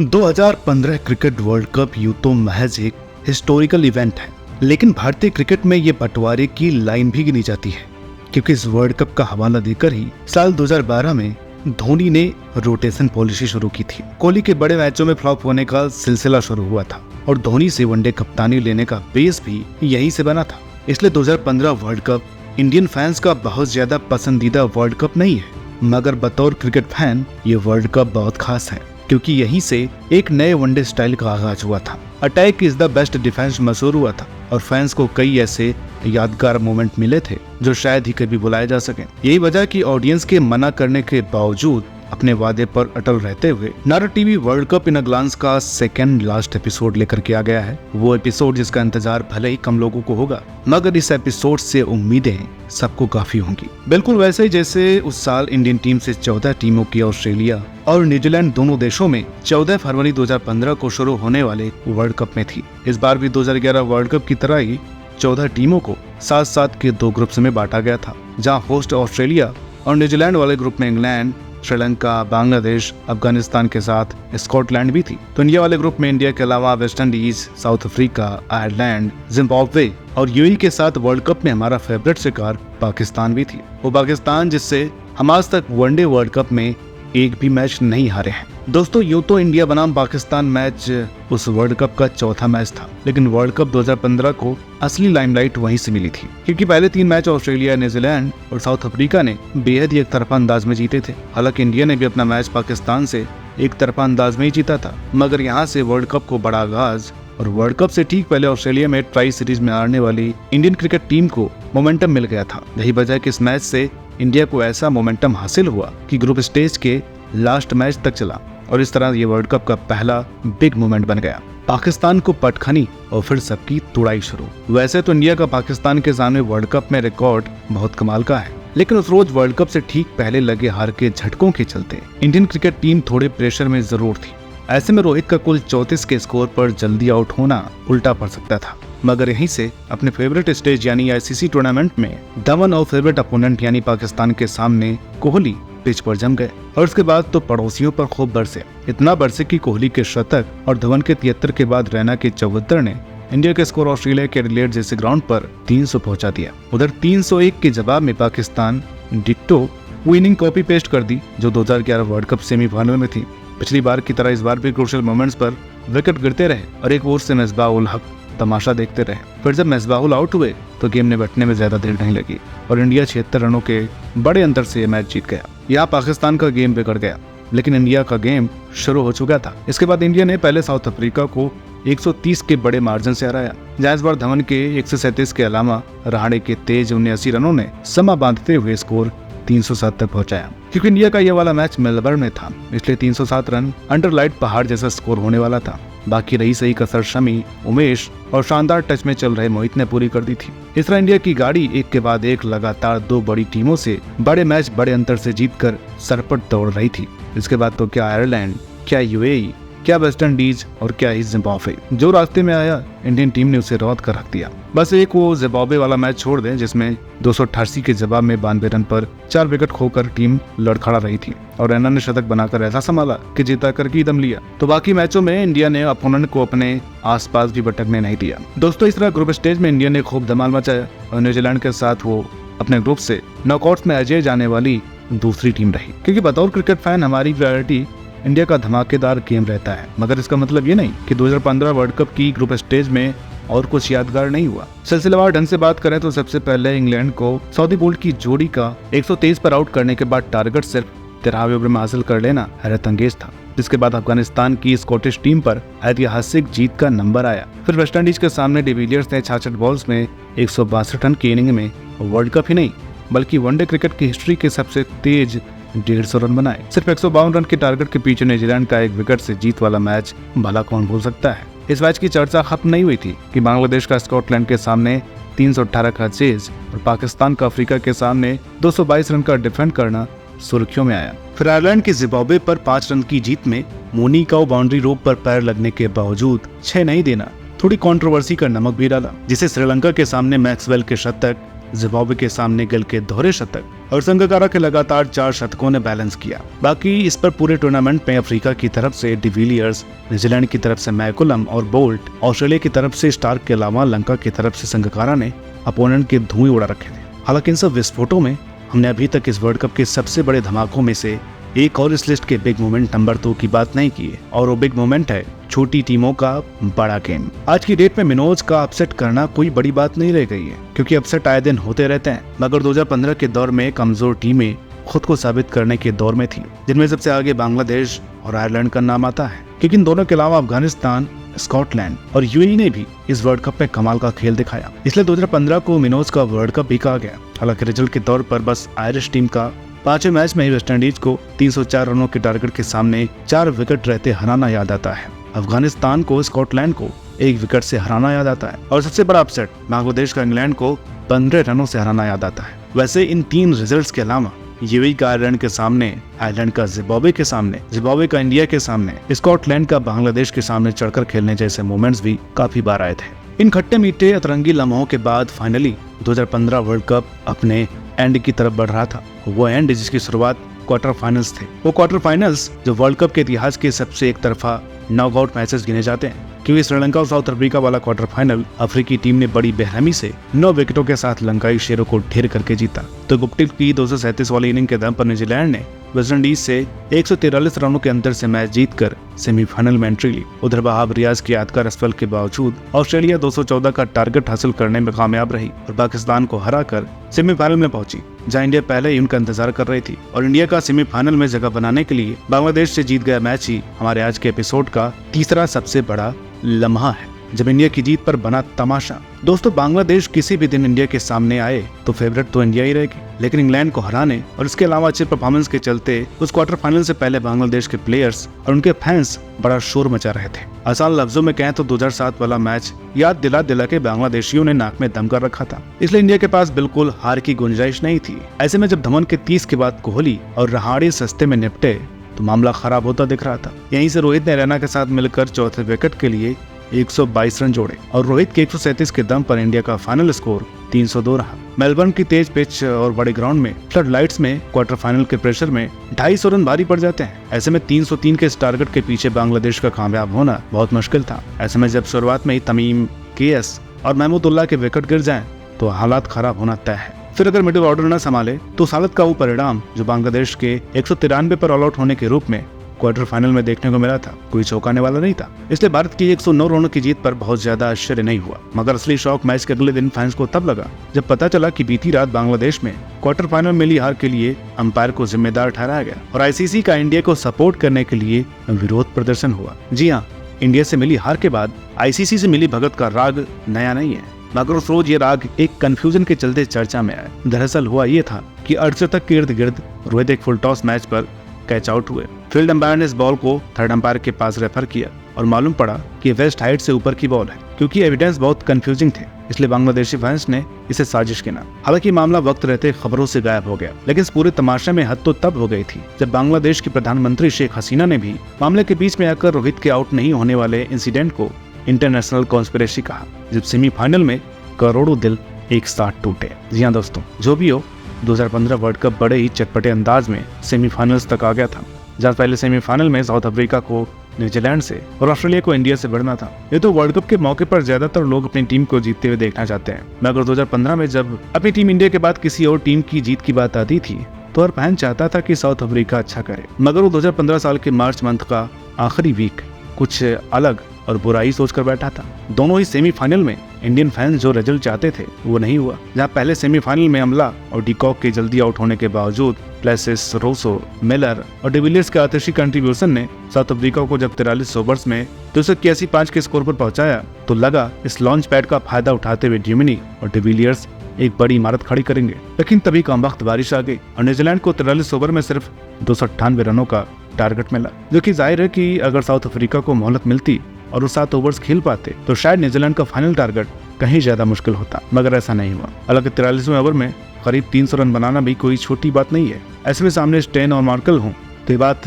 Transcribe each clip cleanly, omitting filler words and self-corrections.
2015 cricket world cup यूं तो महज एक हिस्टोरिकल इवेंट है, लेकिन भारतीय क्रिकेट में ये बंटवारे की लाइन भी गिनी जाती है, क्योंकि इस वर्ल्ड कप का हवाला देकर ही साल 2012 में धोनी ने रोटेशन पॉलिसी शुरू की थी। कोहली के बड़े मैचों में फ्लॉप होने का सिलसिला शुरू हुआ था और धोनी से वनडे कप्तानी लेने का बेस भी यहीं से बना था। इसलिए 2015 वर्ल्ड कप इंडियन फैंस का बहुत ज्यादा पसंदीदा वर्ल्ड कप नहीं है, मगर बतौर क्रिकेट फैन ये वर्ल्ड कप बहुत खास है, क्योंकि यहीं से एक नए वनडे स्टाइल का आगाज हुआ था। Attack is the best defence मशहूर हुआ था और फैंस को कई ऐसे यादगार मोमेंट मिले थे जो शायद ही कभी बुलाए जा सके। यही वजह कि ऑडियंस के मना करने के बावजूद अपने वादे पर अटल रहते हुए नारा TV World Cup in a glance का सेकेंड लास्ट एपिसोड लेकर के आ गया है। वो एपिसोड जिसका इंतजार भले ही कम लोगों को होगा, मगर इस एपिसोड से उम्मीदें सबको काफी होंगी। बिल्कुल वैसे ही जैसे उस साल इंडियन टीम से 14 टीमों की ऑस्ट्रेलिया और न्यूजीलैंड दोनों देशों में 14 फरवरी 2015 को शुरू होने वाले वर्ल्ड कप में थी। इस बार भी 2011 वर्ल्ड कप की तरह ही 14 टीमों को 7-7 के 2 ग्रुप्स में बांटा गया था, जहां होस्ट ऑस्ट्रेलिया और न्यूजीलैंड वाले ग्रुप में इंग्लैंड, श्रीलंका, बांग्लादेश, अफगानिस्तान के साथ स्कॉटलैंड भी थी। तो इंडिया वाले ग्रुप में इंडिया के अलावा West Indies, south Africa, Ireland, Zimbabwe और यूएई के साथ वर्ल्ड कप में हमारा फेवरेट शिकार पाकिस्तान भी थी। वो पाकिस्तान जिससे हम आज तक वनडे वर्ल्ड कप में एक भी मैच नहीं हारे हैं। दोस्तों, यूं तो इंडिया बनाम पाकिस्तान मैच उस वर्ल्ड कप का चौथा मैच था, लेकिन वर्ल्ड कप 2015 को असली लाइमलाइट वहीं से मिली थी, क्योंकि पहले 3 मैच ऑस्ट्रेलिया, न्यूजीलैंड और साउथ अफ्रीका ने बेहद ही एक तरफा अंदाज में जीते थे। हालांकि इंडिया ने भी अपना मैच पाकिस्तान से एक तरफा अंदाज में ही जीता था, मगर यहाँ से वर्ल्ड कप को बड़ा आगाज और वर्ल्ड कप से ठीक पहले ऑस्ट्रेलिया में ट्राई सीरीज में हारने वाली इंडियन क्रिकेट टीम को मोमेंटम मिल गया था। यही वजह कि इस मैच से इंडिया को ऐसा मोमेंटम हासिल हुआ कि ग्रुप स्टेज के लास्ट मैच तक चला और इस तरह ये वर्ल्ड कप का पहला बिग मोमेंट बन गया। पाकिस्तान को पटखनी और फिर सबकी तुड़ाई शुरू। वैसे तो इंडिया का पाकिस्तान के सामने वर्ल्ड कप में रिकॉर्ड बहुत कमाल का है, लेकिन उस रोज वर्ल्ड कप से ठीक पहले लगे हार के झटकों के चलते इंडियन क्रिकेट टीम थोड़े प्रेशर में जरूर थी। ऐसे में रोहित का कुल 34 के स्कोर पर जल्दी आउट होना उल्टा पड़ सकता था, मगर यहीं से अपने फेवरेट स्टेज यानी आईसीसी टूर्नामेंट में धवन और फेवरेट अपोनेंट यानी पाकिस्तान के सामने कोहली पिच पर जम गए और उसके बाद तो पड़ोसियों पर खूब बरसे। इतना बरसे कि कोहली के शतक और धवन के 73 के बाद रैना के 74 ने इंडिया के स्कोर ऑस्ट्रेलिया के एडिलेड जैसे ग्राउंड पर 300 पहुंचा दिया। उधर 301 के जवाब में Pakistan ditto winning copy paste कर दी, जो 2011 वर्ल्ड कप सेमीफाइनल में थी। पिछली बार की तरह इस बार भी क्रूशियल मोमेंट्स पर विकेट गिरते रहे और एक ओर से मिसबाह-उल हक तमाशा देखते रहे। फिर जब मिसबाह आउट हुए तो गेम ने बैठने में ज्यादा देर नहीं लगी और इंडिया 76 रनों के बड़े अंतर से ये मैच जीत गया। यहाँ पाकिस्तान का गेम बिगड़ गया, लेकिन इंडिया का गेम शुरू हो चुका था। इसके बाद इंडिया ने पहले साउथ अफ्रीका को 130 के बड़े मार्जिन से हराया, जहाँ इस बार धवन के 137 के अलावा रहाणे के तेज 79 रनों ने समा बांधते हुए स्कोर 307 तक पहुंचाया। क्योंकि इंडिया का ये वाला मैच मेलबर्न में था, इसलिए 307 रन अंडर लाइट पहाड़ जैसा स्कोर होने वाला था। बाकी रही सही कसर शमी, उमेश और शानदार टच में चल रहे मोहित ने पूरी कर दी थी। इस तरह इंडिया की गाड़ी एक के बाद एक लगातार 2 बड़ी टीमों से बड़े मैच बड़े अंतर से जीतकर सरपट दौड़ रही थी। इसके बाद तो क्या आयरलैंड, क्या यूएई, क्या वेस्ट इंडीज और क्या ही जिम्बाब्वे, जो रास्ते में आया इंडियन टीम ने उसे रौंद कर रख दिया। बस एक वो जिम्बाब्वे वाला मैच छोड़ दें, जिसमें 288 के जवाब में 92 रन पर 4 विकेट खोकर टीम लड़खड़ा रही थी और रैना ने शतक बनाकर ऐसा संभाला कि जीता करके दम लिया। तो बाकी मैचों में इंडिया ने अपोनेंट को अपने आसपास भी भटकने नहीं दिया। दोस्तों, इस तरह ग्रुप स्टेज में इंडिया ने खूब धमाल मचाया और न्यूजीलैंड के साथ वो अपने ग्रुप से नॉकआउट्स में अजय जाने वाली दूसरी टीम रही। क्योंकि बतौर क्रिकेट फैन हमारी प्रायोरिटी इंडिया का धमाकेदार गेम रहता है, मगर इसका मतलब ये नहीं कि 2015 वर्ल्ड कप की ग्रुप स्टेज में और कुछ यादगार नहीं हुआ। सिलसिलेवार ढंग से बात करें तो सबसे पहले इंग्लैंड को सऊदी बोल्ट की जोड़ी का 123 पर आउट करने के बाद टारगेट सिर्फ 13वें ओवर में हासिल कर लेना हैरत अंगेज था। जिसके बाद अफगानिस्तान की स्कॉटिश टीम पर ऐतिहासिक जीत का नंबर आया। फिर वेस्ट इंडीज के सामने डिविलियर्स ने 66 बॉल्स में 162 रन की इनिंग में वर्ल्ड कप ही नहीं बल्कि वनडे क्रिकेट की हिस्ट्री के सबसे तेज 150 रन बनाए। सिर्फ 152 रन के टारगेट के पीछे न्यूजीलैंड का एक विकेट से जीत वाला मैच भला कौन भूल सकता है। इस मैच की चर्चा खत्म नहीं हुई थी कि बांग्लादेश का स्कॉटलैंड के सामने 318 का चेज और पाकिस्तान का अफ्रीका के सामने 222 रन का डिफेंड करना सुर्खियों में आया। फिर आयरलैंड की जिम्बाब्वे पर 5 रन की जीत में मोनी का बाउंड्री रोप पर पैर लगने के बावजूद 6 नहीं देना थोड़ी कंट्रोवर्सी का नमक भी डाला, जिसे श्रीलंका के सामने मैक्सवेल के शतक, जिम्बाब्वे के सामने गिल के दोहरे शतक और संगकारा के लगातार 4 शतकों ने बैलेंस किया। बाकी इस पर पूरे टूर्नामेंट में अफ्रीका की तरफ से डिविलियर्स, न्यूजीलैंड की तरफ से मैकुलम और बोल्ट, ऑस्ट्रेलिया की तरफ से स्टार्क के अलावा लंका की तरफ से संगकारा ने अपोनेंट के धुएं उड़ा रखे थे। हालांकि इन सब विस्फोटों में हमने अभी तक इस वर्ल्ड कप के सबसे बड़े धमाकों में से एक और इस लिस्ट के बिग मोमेंट नंबर 2 की बात नहीं की है, और वो बिग मोमेंट है छोटी टीमों का बड़ा गेम। आज की डेट में मिनोज का अपसेट करना कोई बड़ी बात नहीं रह गई है, क्योंकि अपसेट आए दिन होते रहते हैं। मगर 2015 के दौर में कमजोर टीमें खुद को साबित करने के दौर में थी, जिनमें सबसे आगे बांग्लादेश और आयरलैंड का नाम आता है। क्योंकि इन दोनों के अलावा अफगानिस्तान, स्कॉटलैंड और यूएई ने भी इस वर्ल्ड कप में कमाल का खेल दिखाया, इसलिए 2015 को मिनोज का वर्ल्ड कप भी कहा गया। हालांकि रिजल्ट के तौर पर बस आयरिश टीम का 5वें मैच में ही वेस्टइंडीज को 304 रनों के टारगेट के सामने 4 विकेट रहते हराना याद आता है। अफगानिस्तान को स्कॉटलैंड को 1 विकेट से हराना याद आता है, और सबसे बड़ा अपसेट बांग्लादेश का इंग्लैंड को 15 रनों से हराना याद आता है। वैसे इन 3 रिजल्ट्स के अलावा यूएई का आयरलैंड के सामने, आयरलैंड का जिम्बाब्वे के सामने, जिम्बाब्वे का इंडिया के सामने, स्कॉटलैंड का बांग्लादेश के सामने चढ़कर खेलने जैसे मोमेंट्स भी काफी बार आए थे। इन खट्टे मीठे अतरंगी लम्हों के बाद फाइनली 2015 वर्ल्ड कप अपने एंड की तरफ बढ़ रहा था। वो एंड जिसकी शुरुआत क्वार्टर फाइनल्स थे। वो क्वार्टर फाइनल्स जो वर्ल्ड कप के इतिहास के सबसे एक तरफा नॉकआउट मैचेस गिने जाते हैं, क्योंकि श्रीलंका और साउथ अफ्रीका वाला क्वार्टर फाइनल अफ्रीकी टीम ने बड़ी बेरहमी से 9 विकेटों के साथ लंकाई शेरों को ढेर करके जीता। तो गुप्टिल की 237 वाली इनिंग के दम पर न्यूजीलैंड ने वेस्टइंडीज से 143 रनों के अंतर से मैच जीतकर सेमीफाइनल में एंट्री ली। उधर वहाब रियाज की यादगार स्पेल के बावजूद ऑस्ट्रेलिया 214 का टारगेट हासिल करने में कामयाब रही और पाकिस्तान को हराकर सेमीफाइनल में पहुंची, जहां इंडिया पहले ही उनका इंतजार कर रही थी। और इंडिया का सेमीफाइनल में जगह बनाने के लिए बांग्लादेश से जीत गया मैच ही हमारे आज के एपिसोड का तीसरा सबसे बड़ा लम्हा है, जब इंडिया की जीत पर बना तमाशा। दोस्तों, बांग्लादेश किसी भी दिन इंडिया के सामने आए तो फेवरेट तो इंडिया ही रहेगी, लेकिन इंग्लैंड को हराने और इसके अलावा अच्छे परफॉर्मेंस के चलते उस क्वार्टर फाइनल से पहले बांग्लादेश के प्लेयर्स और उनके फैंस बड़ा शोर मचा रहे थे। आसान लफ्जों में कहें तो 2007 वाला मैच याद दिला दिला के बांग्लादेशियों ने नाक में दम कर रखा था, इसलिए इंडिया के पास बिल्कुल हार की गुंजाइश नहीं थी। ऐसे में जब धवन के 30 के बाद कोहली और रहाड़े सस्ते में निपटे तो मामला खराब होता दिख रहा था। यहीं से रोहित ने रैना के साथ मिलकर चौथे विकेट के लिए 122 रन जोड़े और रोहित के 137 के दम पर इंडिया का फाइनल स्कोर 302 रहा। मेलबर्न की तेज पिच और बड़े ग्राउंड में फ्लड लाइट्स में क्वार्टर फाइनल के प्रेशर में 250 रन भारी पड़ जाते हैं। ऐसे में 303 के इस टारगेट के पीछे बांग्लादेश का कामयाब होना बहुत मुश्किल था। ऐसे में जब शुरुआत में ही तमीम, केएस और महमूदुल्लाह के विकेट गिर जाएं तो हालात खराब होना तय है। फिर अगर मिडिल ऑर्डर न संभाले तो उस हालत का वो परिणाम जो बांग्लादेश के 193 पर ऑल आउट होने के रूप में क्वार्टर फाइनल में देखने को मिला था, कोई चौंकाने वाला नहीं था। इसलिए भारत की 109 रनों की जीत पर बहुत ज्यादा आश्चर्य नहीं हुआ। मगर असली शौक मैच के अगले दिन फैंस को तब लगा जब पता चला कि बीती रात बांग्लादेश में क्वार्टर फाइनल में मिली हार के लिए अंपायर को जिम्मेदार ठहराया गया और आईसीसी का इंडिया को सपोर्ट करने के लिए विरोध प्रदर्शन हुआ। जी हाँ, इंडिया से मिली हार के बाद आईसीसी से मिली भगत का राग नया नहीं है, मगर उस रोज ये राग एक कंफ्यूजन के चलते चर्चा में आया। दरअसल हुआ ये था कि अर्धशतक के इर्द गिर्द रोहित एक फुल टॉस मैच पर कैच आउट हुए। फील्ड अंपायर ने इस बॉल को थर्ड अंपायर के पास रेफर किया और मालूम पड़ा कि वेस्ट हाइट से ऊपर की बॉल है। क्योंकि एविडेंस बहुत कंफ्यूजिंग थे, इसलिए बांग्लादेशी फैंस ने इसे साजिश गिना। हालांकि मामला वक्त रहते खबरों से गायब हो गया, लेकिन इस पूरे तमाशे में हद तो तब हो गई थी जब बांग्लादेश की प्रधानमंत्री शेख हसीना ने भी मामले के बीच में आकर रोहित के आउट नहीं होने वाले इंसिडेंट को इंटरनेशनल कॉन्स्पिरेसी कहा, जब सेमीफाइनल में करोड़ों दिल एक साथ टूटे। जी हाँ दोस्तों, जो भी हो, 2015 वर्ल्ड कप बड़े ही चटपटे अंदाज में सेमीफाइनल्स तक आ गया था, जहाँ पहले सेमीफाइनल में साउथ अफ्रीका को न्यूजीलैंड से और ऑस्ट्रेलिया को इंडिया से बढ़ना था। ये तो वर्ल्ड कप के मौके पर ज्यादातर लोग अपनी टीम को जीतते हुए देखना चाहते हैं, मगर 2015 में जब अपनी टीम इंडिया के बाद किसी और टीम की जीत की बात आती थी तो हर फैन चाहता था कि साउथ अफ्रीका अच्छा करे। मगर वो 2015 साल के मार्च मंथ का आखिरी वीक कुछ अलग और बुराई सोचकर बैठा था। दोनों ही सेमीफाइनल में इंडियन फैंस जो रिजल्ट चाहते थे वो नहीं हुआ। जहां पहले सेमीफाइनल में अमला और डिकॉक के जल्दी आउट होने के बावजूद प्लेसिस, रोसो, मिलर और डिविलियर्स के आतिशी कंट्रीब्यूशन ने साउथ अफ्रीका को जब 43 ओवर्स में 281 के स्कोर पर पहुंचाया तो लगा इस लॉन्च पैड का फायदा उठाते हुए ड्यूमिनी और डिविलियर्स एक बड़ी इमारत खड़ी करेंगे। लेकिन तभी कम वक्त बारिश आ गई और न्यूजीलैंड को 43 ओवर में सिर्फ 298 रनों का टारगेट मिला, जो कि जाहिर है कि अगर साउथ अफ्रीका को मोहलत मिलती और वो 7 ओवर्स खेल पाते तो शायद न्यूजीलैंड का फाइनल टारगेट कहीं ज्यादा मुश्किल होता, मगर ऐसा नहीं हुआ। हालांकि 43वें ओवर में करीब 300 रन बनाना भी कोई छोटी बात नहीं है। ऐसे में सामने स्टेन और मार्कल हों तो ये बात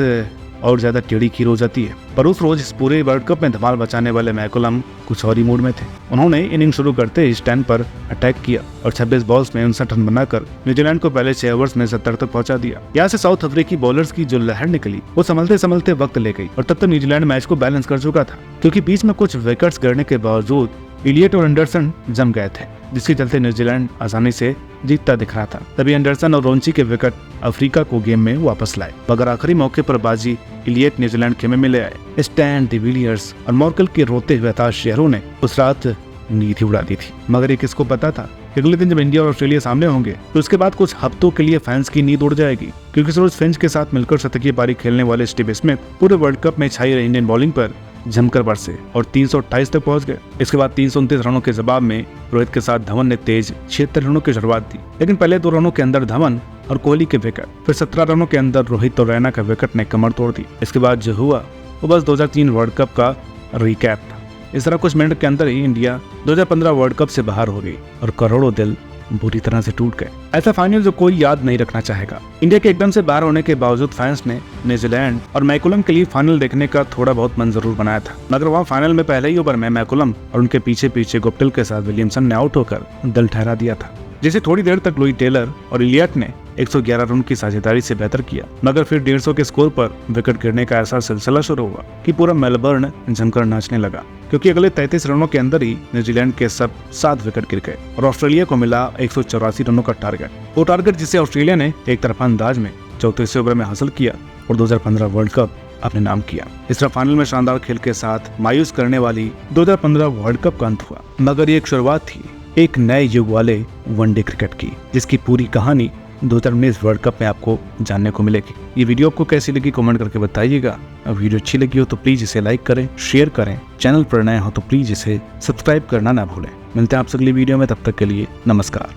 और ज्यादा टेढ़ी खीर हो जाती है। पर उस रोज इस पूरे वर्ल्ड कप में धमाल मचाने वाले मैकुलम कुछ और ही मूड में थे। उन्होंने इनिंग शुरू करते ही स्टैंड पर अटैक किया और 26 बॉल्स में 59 रन बनाकर न्यूजीलैंड को पहले 6 ओवर्स में 70 तक पहुंचा दिया। यहाँ से साउथ अफ्रीकी बॉलर्स की जो लहर निकली वो संभलते संभलते वक्त ले गई और तब तक न्यूजीलैंड मैच को बैलेंस कर चुका था, क्योंकि बीच में कुछ विकेट्स गिरने के बावजूद इलियट और एंडरसन जम गए थे, जिसके चलते न्यूजीलैंड आसानी से जीतता दिख रहा था। तभी एंडरसन और रोंची के विकेट अफ्रीका को गेम में वापस लाए, मगर आखिरी मौके पर बाजी इलियट न्यूजीलैंड खेमे में ले आए। स्टैन, डिविलियर्स और मॉर्कल के रोते हुए हताश चेहरों ने उस रात नींद ही उड़ा दी थी। मगर ये किसको पता था कि अगले दिन जब इंडिया और ऑस्ट्रेलिया सामने होंगे तो उसके बाद कुछ हफ्तों के लिए फैंस की नींद उड़ जाएगी, क्योंकि सरोज फिंच के साथ मिलकर शतकीय पारी खेलने वाले स्टीव स्मिथ पूरे वर्ल्ड कप में छाई रही इंडियन बॉलिंग पर जमकर बरसे और 328 तक पहुंच गए। इसके बाद 329 रनों के जवाब में रोहित के साथ धवन ने तेज 76 रनों की शुरुआत दी, लेकिन पहले 2 रनों के अंदर धवन और कोहली के विकेट, फिर 17 रनों के अंदर रोहित और रैना का विकेट ने कमर तोड़ दी। इसके बाद जो हुआ वो बस 2003 वर्ल्ड कप का रिकैप था। इस तरह कुछ मिनट के अंदर ही इंडिया 2015 वर्ल्ड कप से बाहर हो गई और करोड़ों दिल बुरी तरह से टूट गए। ऐसा फाइनल जो कोई याद नहीं रखना चाहेगा। इंडिया के एकदम से बाहर होने के बावजूद फैंस ने न्यूजीलैंड और मैकुलम के लिए फाइनल देखने का थोड़ा बहुत मन जरूर बनाया था, मगर वहाँ फाइनल में पहले ही ओवर में मैकुलम और उनके पीछे पीछे गुप्टिल के साथ विलियमसन ने आउट होकर दल ठहरा दिया था, जिसे थोड़ी देर तक लुई टेलर और इलियट ने 111 रन की साझेदारी से बेहतर किया। मगर फिर 150 के स्कोर पर विकेट गिरने का ऐसा सिलसिला शुरू हुआ कि पूरा मेलबर्न जमकर नाचने लगा, क्योंकि अगले 33 रनों के अंदर ही न्यूजीलैंड के सब 7 विकेट गिर गए और ऑस्ट्रेलिया को मिला 184 रनों का टारगेट। वो टारगेट जिसे ऑस्ट्रेलिया ने एक तरफा अंदाज में 34वें ओवर में हासिल किया और 2015 वर्ल्ड कप अपने नाम किया। इस तरह फाइनल में शानदार खेल के साथ मायूस करने वाली 2015 वर्ल्ड कप का अंत हुआ, मगर ये एक शुरुआत थी एक नए युग वाले वनडे क्रिकेट की, जिसकी पूरी कहानी 2019 वर्ल्ड कप में आपको जानने को मिलेगी। ये वीडियो आपको कैसी लगी कमेंट करके बताइएगा। वीडियो अच्छी लगी हो तो प्लीज इसे लाइक करें, शेयर करें, चैनल पर नए हो तो प्लीज इसे सब्सक्राइब करना ना भूलें। मिलते हैं आपसे अगली वीडियो में, तब तक के लिए नमस्कार।